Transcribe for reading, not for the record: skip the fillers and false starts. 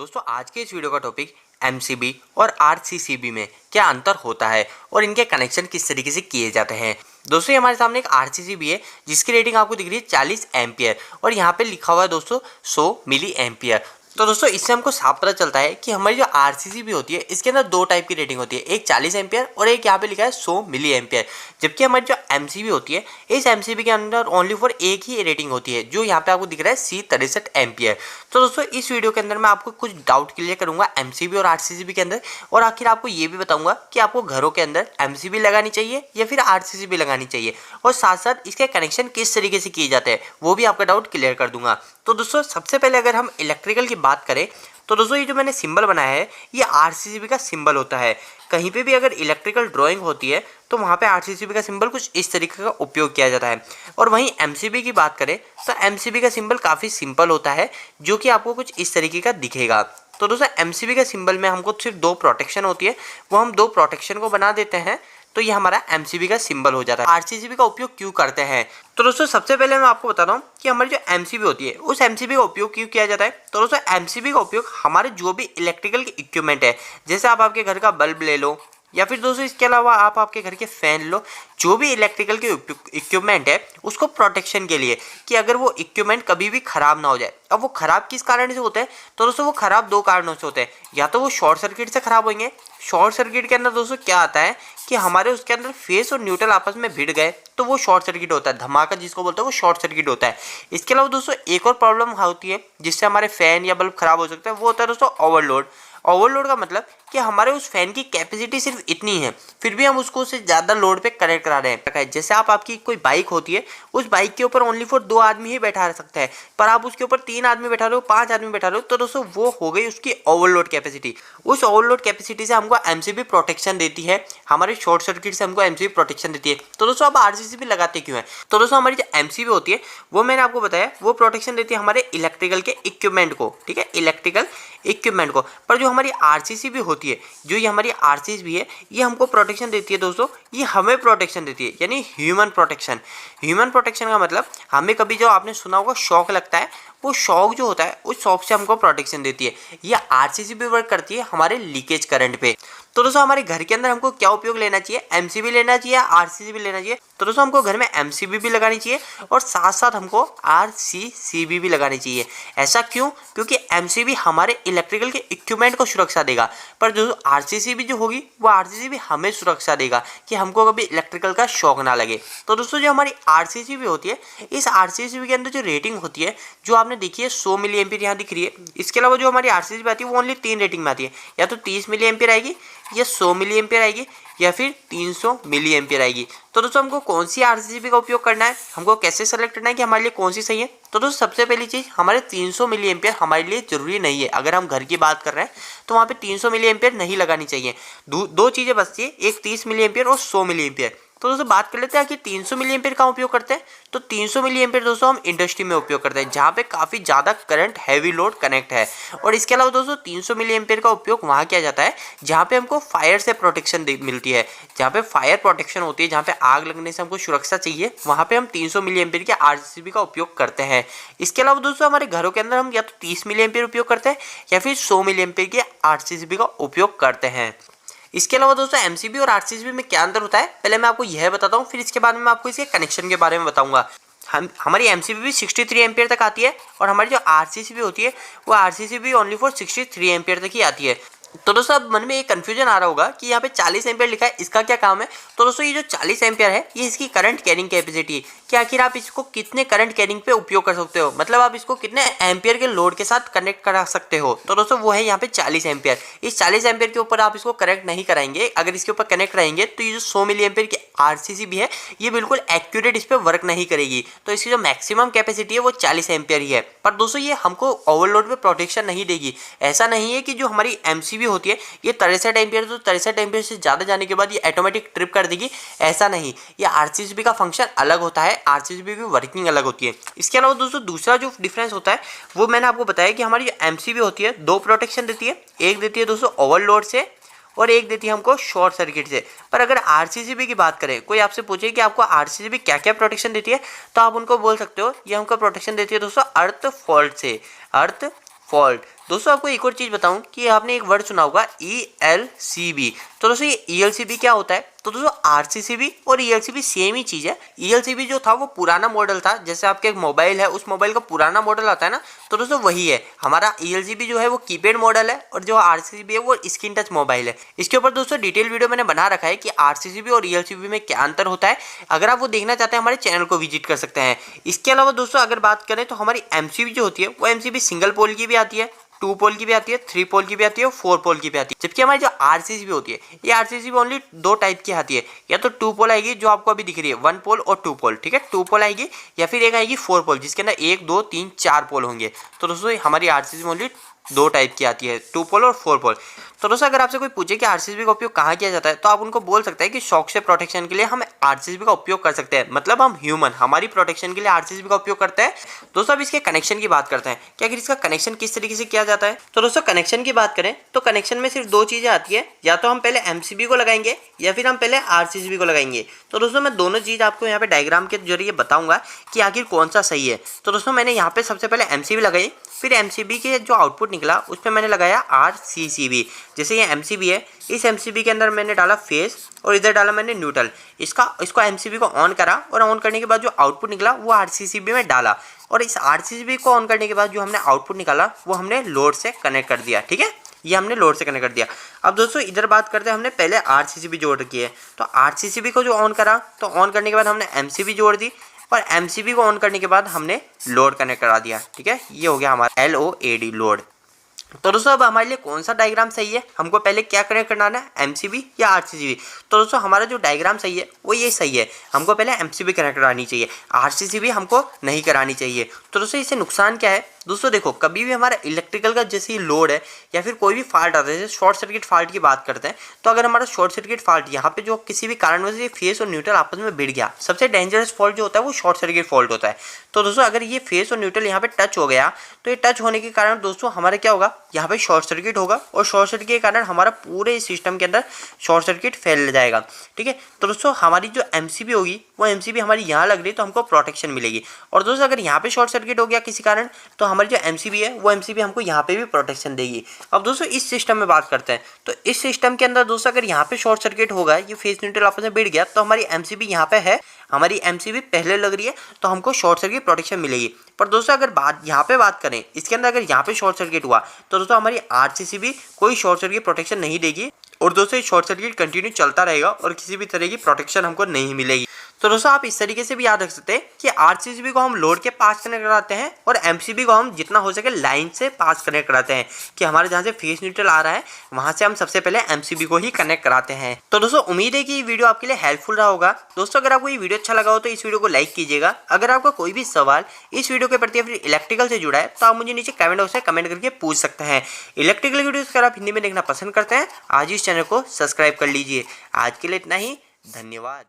दोस्तों आज के इस वीडियो का टॉपिक एमसीबी और आरसीसीबी में क्या अंतर होता है और इनके कनेक्शन किस तरीके से किए जाते हैं। दोस्तों ये हमारे सामने एक आरसीसीबी है जिसकी रेटिंग आपको दिख रही है 40 एम्पियर और यहाँ पे लिखा हुआ है दोस्तों 100 मिली एम्पियर। तो दोस्तों इससे हमको साफ पता चलता है कि हमारी जो आरसीसीबी होती है इसके अंदर दो टाइप की रेटिंग होती है, एक 40 एम्पियर और एक यहाँ पे लिखा है 100 मिली एम्पियर। जबकि हमारी जो एमसीबी होती है इस एमसीबी के अंदर ओनली फॉर एक ही रेटिंग होती है जो यहाँ पे आपको दिख रहा है C63 एम्पियर। तो दोस्तों इस वीडियो के अंदर मैं आपको कुछ डाउट क्लियर करूंगा एमसीबी और आरसीसीबी के अंदर, और आखिर आपको ये भी बताऊंगा कि आपको घरों के अंदर एमसीबी लगानी चाहिए या फिर आरसीसीबी लगानी चाहिए, और साथ साथ इसके कनेक्शन किस तरीके से किए जाते हैं वो भी आपका डाउट क्लियर कर दूंगा। तो दोस्तों सबसे पहले अगर हम इलेक्ट्रिकल की बात करें तो दोस्तों ये जो मैंने सिंबल बनाया है ये आरसीसीबी का सिंबल होता है। कहीं पे भी अगर इलेक्ट्रिकल ड्राइंग होती है तो वहाँ पे आरसीसीबी का सिंबल कुछ इस तरीके का उपयोग किया जाता है। और वहीं एमसीबी की बात करें तो एमसीबी का सिंबल काफ़ी सिंपल होता है जो कि आपको कुछ इस तरीके का दिखेगा। तो दोस्तों एमसीबी के सिंबल में हमको सिर्फ दो प्रोटेक्शन होती है, वो हम दो प्रोटेक्शन को बना देते हैं तो ये हमारा एमसीबी का सिंबल हो जाता है। आरसीसीबी का उपयोग क्यों करते हैं तो दोस्तों सबसे पहले मैं आपको बता रहा हूँ कि हमारी जो एमसीबी होती है उस एमसीबी का उपयोग क्यों किया जाता है। तो दोस्तों एमसीबी का उपयोग हमारे जो भी इलेक्ट्रिकल के इक्विपमेंट है, जैसे आप आपके घर का बल्ब ले लो या फिर दोस्तों इसके अलावा आप आपके घर के फैन लो, जो भी इलेक्ट्रिकल के इक्विपमेंट है उसको प्रोटेक्शन के लिए कि अगर वो इक्विपमेंट कभी भी खराब ना हो जाए। अब वो खराब किस कारण से होता है तो दोस्तों वो खराब दो कारणों से होते हैं, या तो वो शॉर्ट सर्किट से खराब होंगे। शॉर्ट सर्किट के अंदर दोस्तों क्या आता है कि हमारे उसके अंदर फेस और न्यूट्रल आपस में भिड़ गए तो वो शॉर्ट सर्किट होता है, धमाका जिसको बोलते हैं वो शॉर्ट सर्किट होता है। इसके अलावा दोस्तों एक और प्रॉब्लम होती है जिससे हमारे फैन या बल्ब खराब हो सकता है, वो होता है दोस्तों ओवरलोड। ओवरलोड का मतलब कि हमारे उस फैन की कैपेसिटी सिर्फ इतनी है फिर भी हम उसको उससे ज़्यादा लोड पे कनेक्ट करा रहे हैं। जैसे आपकी कोई बाइक होती है, उस बाइक के ऊपर ओनली फॉर 2 आदमी ही बैठा सकता है, पर आप उसके ऊपर 3 आदमी बैठा रहे हो, 5 आदमी बैठा रहे हो, तो दोस्तों वो हो गई उसकी ओवरलोड कैपेसिटी। उस ओवरलोड कैपेसिटी से हमको एमसीबी प्रोटेक्शन देती है, हमारे शॉर्ट सर्किट से हमको एमसीबी प्रोटेक्शन देती है। तो दोस्तों अब आरसीसीबी लगाते क्यों है तो दोस्तों हमारी जो एमसीबी होती है वो मैंने आपको बताया वो प्रोटेक्शन देती है हमारे इलेक्ट्रिकल के इक्विपमेंट को, ठीक है, इलेक्ट्रिकल इक्विपमेंट को। पर जो हमारी आरसीसीबी होती है, जो ये हमारी आरसीसीबी है, ये हमको प्रोटेक्शन देती है दोस्तों, ये हमें प्रोटेक्शन देती है, यानी ह्यूमन प्रोटेक्शन। ह्यूमन प्रोटेक्शन का मतलब हमें कभी जो आपने सुना होगा शॉक लगता है, वो शॉक जो होता है उस शॉक से हमको प्रोटेक्शन देती है। ये आरसीसीबी वर्क करती है हमारे लीकेज करंट पे। तो दोस्तों हमारे घर के अंदर हमको क्या उपयोग लेना चाहिए, एमसीबी लेना चाहिए, आरसीसीबी लेना चाहिए। तो दोस्तों हमको घर में एमसीबी भी लगानी चाहिए और साथ साथ हमको आरसीसीबी भी लगानी चाहिए। ऐसा क्यों? क्योंकि एमसीबी हमारे इलेक्ट्रिकल के इक्विपमेंट को सुरक्षा देगा, पर जो आरसीसीबी जो होगी वो आरसीसीबी हमें सुरक्षा देगा कि हमको कभी इलेक्ट्रिकल का शॉक ना लगे। तो दोस्तों जो हमारी आरसीसीबी होती है, इस आरसीसीबी के अंदर जो रेटिंग होती है जो आपने देखी है 100 मिली एम्पियर यहाँ दिख रही है। इसके अलावा जो हमारी आरसीसीबी आती है वो ओनली 3 रेटिंग में आती है, या तो 30 मिली एम्पियर आएगी, या 100 मिली एम्पियर आएगी, या फिर 300 मिली एम्पियर आएगी। तो दोस्तों हमको कौन सी आरसीसीबी का उपयोग करना है, हमको कैसे सेलेक्ट करना है कि हमारे लिए कौन सी सही है। तो दोस्तों सबसे पहली चीज़, हमारे 300 मिली एम्पियर हमारे लिए जरूरी नहीं है। अगर हम घर की बात कर रहे हैं तो वहाँ पे 300 मिली एम्पियर नहीं लगानी चाहिए। दो चीज़ें बचती है, एक 30 मिली एम्पियर और 100 मिली एम्पियर। तो दोस्तों बात कर लेते हैं कि 300 मिली एम्पियर का उपयोग करते हैं। तो 300 मिली एम्पियर दोस्तों हम इंडस्ट्री में उपयोग करते हैं जहाँ पे काफ़ी ज़्यादा करंट हैवी लोड कनेक्ट है। और इसके अलावा दोस्तों 300 मिली एम्पियर का उपयोग वहाँ किया जाता है जहाँ पे हमको फायर से प्रोटेक्शन मिलती है, जहाँ पे फायर प्रोटेक्शन होती है, जहाँ पे आग लगने से हमको सुरक्षा चाहिए, वहाँ पे हम 300 मिली एम्पियर के आरसीसीबी का उपयोग करते हैं। इसके अलावा दोस्तों हमारे घरों के अंदर हम या तो 30 मिली एम्पियर उपयोग करते हैं या फिर 100 मिली एम्पियर के आरसीसीबी का उपयोग करते हैं। इसके अलावा दोस्तों एमसीबी और आरसीसीबी में क्या अंतर होता है पहले मैं आपको यह बताता हूँ, फिर इसके बाद में मैं आपको इसके कनेक्शन के बारे में बताऊंगा। हमारी एमसीबी भी 63 एम्पियर तक आती है और हमारी जो आरसीसीबी होती है वो आरसीसीबी ओनली फॉर 63 एम्पियर तक ही आती है। तो दोस्तों अब मन में एक कन्फ्यूजन आ रहा होगा कि यहाँ पे 40 एम्पियर लिखा है, इसका क्या काम है। तो दोस्तों ये जो 40 एम्पियर है ये इसकी करंट कैरिंग कैपेसिटी है कि आखिर आप इसको कितने करंट कैरिंग पे उपयोग कर सकते हो, मतलब आप इसको कितने एम्पियर के लोड के साथ कनेक्ट करा सकते हो। तो दोस्तों वो है यहाँ पे 40 एम्पियर। इस 40 एम्पियर के ऊपर आप इसको कनेक्ट नहीं कराएंगे, अगर इसके ऊपर कनेक्ट रहेंगे तो ये जो 100 मिली एम्पियर की आरसीसीबी है ये बिल्कुल एक्यूरेट इस पर वर्क नहीं करेगी। तो इसकी जो मैक्सिमम कैपेसिटी है वो 40 एम्पियर ही है। पर दोस्तों ये हमको ओवरलोड पे प्रोटेक्शन नहीं देगी। ऐसा नहीं है कि जो हमारी एमसीबी होती है ये 63 एम्पियर, तो 63 एम्पियर से ज़्यादा जाने के बाद ये ऑटोमेटिक ट्रिप कर देगी, ऐसा नहीं। ये आरसीसीबी का फंक्शन अलग होता है, आरसीसीबी की वर्किंग अलग होती है। इसके अलावा दोस्तों दूसरा जो डिफरेंस होता है वो मैंने आपको बताया कि हमारी जो एमसीबी होती है दो प्रोटेक्शन देती है, एक देती है दोस्तों ओवरलोड से और एक देती है हमको शॉर्ट सर्किट से। पर अगर आरसीसीबी की बात करें, कोई आपसे पूछे कि आपको आरसीसीबी क्या क्या प्रोटेक्शन देती है, तो आप उनको बोल सकते हो ये हमको प्रोटेक्शन देती है दोस्तों अर्थ फॉल्ट से। अर्थ फॉल्ट दोस्तों आपको एक और चीज़ बताऊं कि आपने एक वर्ड सुना होगा ELCB। तो दोस्तों ये ELCB क्या होता है? तो दोस्तों RCCB और ELCB सेम ही चीज़ है। ELCB जो था वो पुराना मॉडल था, जैसे आपके एक मोबाइल है उस मोबाइल का पुराना मॉडल आता है ना, तो दोस्तों वही है। हमारा ELCB जो है वो कीपैड मॉडल है और जो RCCB है वो स्क्रीन टच मोबाइल है। इसके ऊपर दोस्तों डिटेल वीडियो मैंने बना रखा है कि RCCB और ELCB में क्या अंतर होता है। अगर आप वो देखना चाहते हैं हमारे चैनल को विजिट कर सकते हैं। इसके अलावा दोस्तों अगर बात करें तो हमारी MCB जो होती है वो MCB सिंगल पोल की भी आती है, 2 पोल की भी आती है, 3 पोल की भी आती है और 4 पोल की भी आती है। जबकि हमारी जो RCCB होती है ये RCCB ओनली 2 टाइप की आती है, या तो 2 पोल आएगी जो आपको अभी दिख रही है 1 पोल और 2 पोल, ठीक है, 2 पोल आएगी, या फिर एक आएगी 4 पोल जिसके अंदर 1 2 3 4 पोल होंगे। तो दोस्तों हमारी RCCB ओनली 2 टाइप की आती है, 2 पोल और 4 पोल। तो दोस्तों अगर आपसे कोई पूछे कि RCCB का उपयोग कहाँ किया जाता है तो आप उनको बोल सकते हैं कि शॉक से प्रोटेक्शन के लिए हम RCCB का उपयोग कर सकते हैं, मतलब हम ह्यूमन हमारी प्रोटेक्शन के लिए RCCB का उपयोग करते हैं। दोस्तों अब इसके कनेक्शन की बात करते हैं कि आखिर इसका कनेक्शन किस तरीके से किया जाता है। तो दोस्तों कनेक्शन की बात करें तो कनेक्शन में सिर्फ 2 चीज़ें आती है, या तो हम पहले MCB को लगाएंगे या फिर हम पहले RCCB को लगाएंगे। तो दोस्तों मैं दोनों चीज़ आपको यहाँ पे डायग्राम के जरिए बताऊंगा कि आखिर कौन सा सही है। तो दोस्तों मैंने यहाँ पे सबसे पहले MCB लगाई, फिर MCB के जो आउटपुट निकला उस पर मैंने लगाया RCCB। जैसे ये MCB है, इस MCB के अंदर मैंने डाला फेस और इधर डाला मैंने न्यूट्रल। इसको MCB को ऑन करा और ऑन करने के बाद जो आउटपुट निकला वो RCCB में डाला, और इस RCCB को ऑन करने के बाद जो हमने आउटपुट निकाला वो हमने लोड से कनेक्ट कर दिया, ठीक है, ये हमने लोड से कनेक्ट कर दिया। अब दोस्तों इधर बात करते हैं, हमने पहले RCCB जोड़ रखी है, तो RCCB को जो ऑन करा तो ऑन करने के बाद हमने MCB जोड़ दी और MCB को ऑन करने के बाद हमने लोड कनेक्ट करा दिया, ठीक है, ये हो गया हमारा LOAD लोड। तो दोस्तों अब हमारे लिए कौन सा डायग्राम सही है, हमको पहले क्या कनेक्ट करना है, MCB या RCCB। तो दोस्तों हमारा जो डायग्राम सही है वो ये सही है, हमको पहले MCB कनेक्ट करानी चाहिए, RCCB हमको नहीं करानी चाहिए। तो दोस्तों इससे नुकसान क्या है, दोस्तों देखो कभी भी हमारा इलेक्ट्रिकल का जैसे लोड है या फिर कोई भी फॉल्ट आता है, जैसे शॉर्ट सर्किट फॉल्ट की बात करते हैं, तो अगर हमारा शॉर्ट सर्किट फॉल्ट यहाँ पे जो किसी भी कारणवश ये फेस और न्यूट्रल आपस में भिड़ गया, सबसे डेंजरस फॉल्ट जो होता है वो शॉर्ट सर्किट फॉल्ट होता है। तो दोस्तों अगर ये फेस और न्यूट्रल यहाँ पे टच हो गया तो ये टच होने के कारण दोस्तों हमारा क्या होगा, यहाँ पे शॉर्ट सर्किट होगा और शॉर्ट सर्किट के कारण हमारा पूरे सिस्टम के अंदर शॉर्ट सर्किट फैल जाएगा, ठीक है। तो दोस्तों हमारी जो MCB होगी वो MCB हमारी यहाँ लग रही है तो हमको प्रोटेक्शन मिलेगी, और दोस्तों अगर यहाँ पे शॉर्ट सर्किट हो गया किसी कारण तो हमारी जो MCB है वो MCB हमको यहाँ पे भी प्रोटेक्शन देगी। अब दोस्तों इस सिस्टम में बात करते हैं, तो इस सिस्टम के अंदर दोस्तों अगर यहाँ पे शॉर्ट सर्किट होगा, ये फेस न्यूट्रल आपस में भिड़ गया, तो हमारी MCB यहाँ पे है, हमारी MCB पहले लग रही है तो हमको शॉर्ट सर्किट प्रोटेक्शन मिलेगी। पर दोस्तों अगर यहाँ पे बात करें, इसके अंदर अगर यहाँ पे शॉर्ट सर्किट हुआ तो दोस्तों हमारी RCCB कोई शॉर्ट सर्किट प्रोटेक्शन नहीं देगी, और दोस्तों ये शॉर्ट सर्किट कंटिन्यू चलता रहेगा और किसी भी तरह की प्रोटेक्शन हमको नहीं मिलेगी। तो दोस्तों आप इस तरीके से भी याद रख सकते हैं कि RCCB को हम लोड के पास कनेक्ट कराते हैं और MCB को हम जितना हो सके लाइन से पास कनेक्ट कराते हैं, कि हमारे जहाँ से फेस न्यूट्रल आ रहा है वहाँ से हम सबसे पहले MCB को ही कनेक्ट कराते हैं। तो दोस्तों उम्मीद है कि ये वीडियो आपके लिए हेल्पफुल रहा होगा। दोस्तों अगर आपको ये वीडियो अच्छा लगा हो तो इस वीडियो को लाइक कीजिएगा। अगर आपका कोई भी सवाल इस वीडियो के प्रति या फिर इलेक्ट्रिकल से जुड़ा है तो आप मुझे नीचे कमेंट बॉक्स में कमेंट करके पूछ सकते हैं। इलेक्ट्रिकल वीडियोस अगर आप हिंदी में देखना पसंद करते हैं आज इस चैनल को सब्सक्राइब कर लीजिए। आज के लिए इतना ही, धन्यवाद।